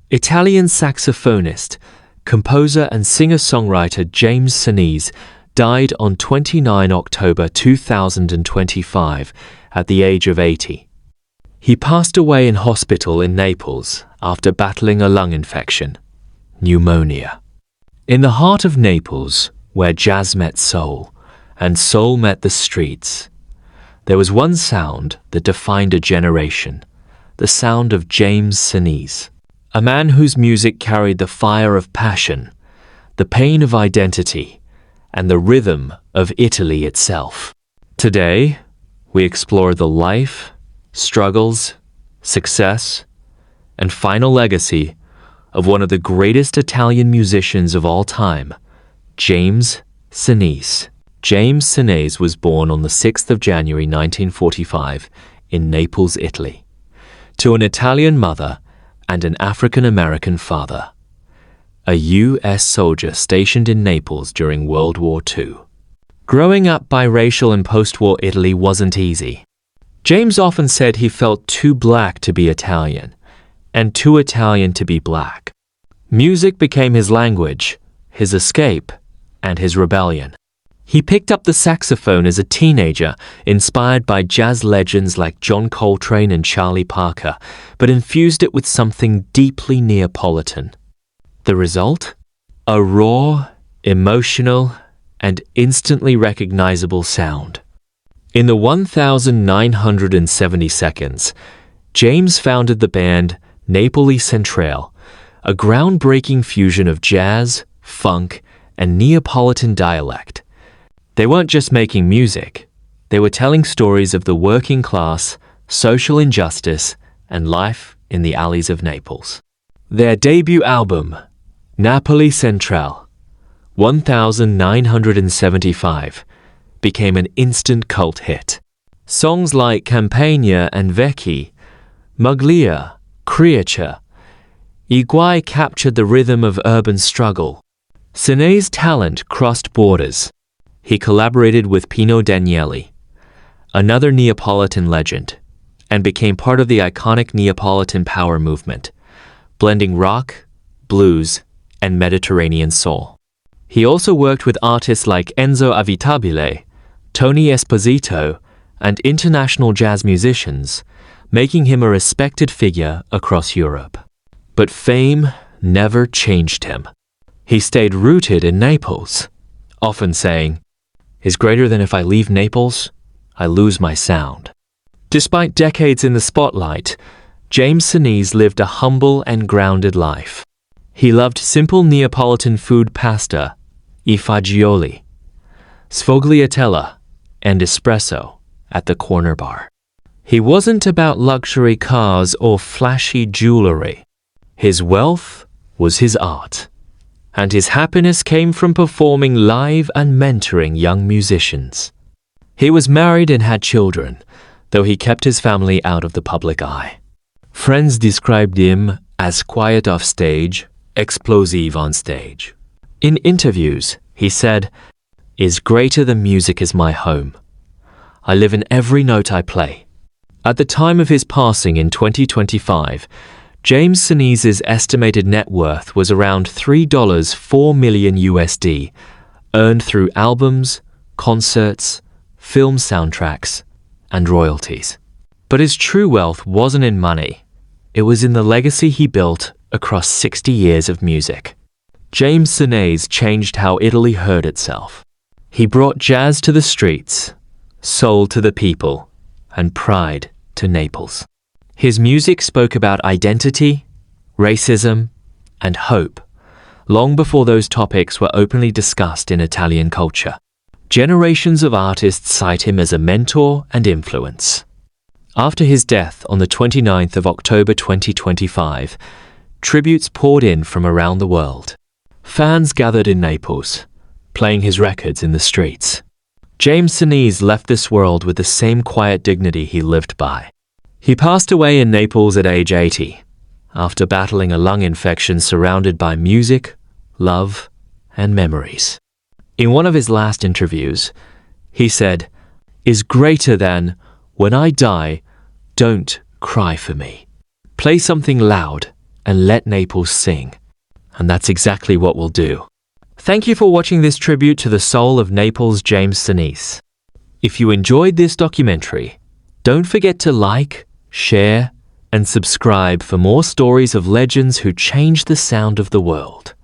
Italian saxophonist, composer and singer-songwriter James Senese died on 29 October 2025 at the age of 80. He passed away in hospital in Naples after battling a lung infection, pneumonia. In the heart of Naples, where jazz met soul, and soul met the streets, there was one sound that defined a generation, the sound of James Senese, a man whose music carried the fire of passion, the pain of identity, and the rhythm of Italy itself. Today, we explore the life, struggles, success, and final legacy of one of the greatest Italian musicians of all time, James Senese. James Senese was born on the 6th of January 1945 in Naples, Italy, to an Italian mother and an African-American father, a U.S. soldier stationed in Naples during World War II. Growing up biracial in post-war Italy wasn't easy. James often said he felt too black to be Italian, and too Italian to be black. Music became his language, his escape, and his rebellion. He picked up the saxophone as a teenager, inspired by jazz legends like John Coltrane and Charlie Parker, but infused it with something deeply Neapolitan. The result? A raw, emotional, and instantly recognizable sound. In the 1970 seconds, James founded the band Napoli Centrale, a groundbreaking fusion of jazz, funk, and Neapolitan dialect. They weren't just making music, they were telling stories of the working class, social injustice, and life in the alleys of Naples. Their debut album, Napoli Centrale, 1975, became an instant cult hit. Songs like Campagna and Vecchi, Muglia, Creature, I Guai captured the rhythm of urban struggle. Senese's talent crossed borders. He collaborated with Pino Daniele, another Neapolitan legend, and became part of the iconic Neapolitan power movement, blending rock, blues, and Mediterranean soul. He also worked with artists like Enzo Avitabile, Tony Esposito, and international jazz musicians, making him a respected figure across Europe. But fame never changed him. He stayed rooted in Naples, often saying, "Is greater than if I leave Naples, I lose my sound." Despite decades in the spotlight, James Senese lived a humble and grounded life. He loved simple Neapolitan food, pasta, I fagioli, sfogliatella, and espresso at the corner bar. He wasn't about luxury cars or flashy jewelry. His wealth was his art, and his happiness came from performing live and mentoring young musicians. He was married and had children, though he kept his family out of the public eye. Friends described him as quiet off stage, explosive on stage. In interviews, he said, "Is greater than music is my home. I live in every note I play." At the time of his passing in 2025, James Senese's estimated net worth was around $3.4 million USD, earned through albums, concerts, film soundtracks, and royalties. But his true wealth wasn't in money. It was in the legacy he built across 60 years of music. James Senese changed how Italy heard itself. He brought jazz to the streets, soul to the people, and pride to Naples. His music spoke about identity, racism, and hope, long before those topics were openly discussed in Italian culture. Generations of artists cite him as a mentor and influence. After his death on the 29th of October 2025, tributes poured in from around the world. Fans gathered in Naples, playing his records in the streets. James Senese left this world with the same quiet dignity he lived by. He passed away in Naples at age 80, after battling a lung infection surrounded by music, love, and memories. In one of his last interviews, he said, "Is greater than, when I die, don't cry for me. Play something loud and let Naples sing. And that's exactly what we'll do. Thank you for watching this tribute to the soul of Naples, James Senese. If you enjoyed this documentary, don't forget to like, share, and subscribe for more stories of legends who changed the sound of the world.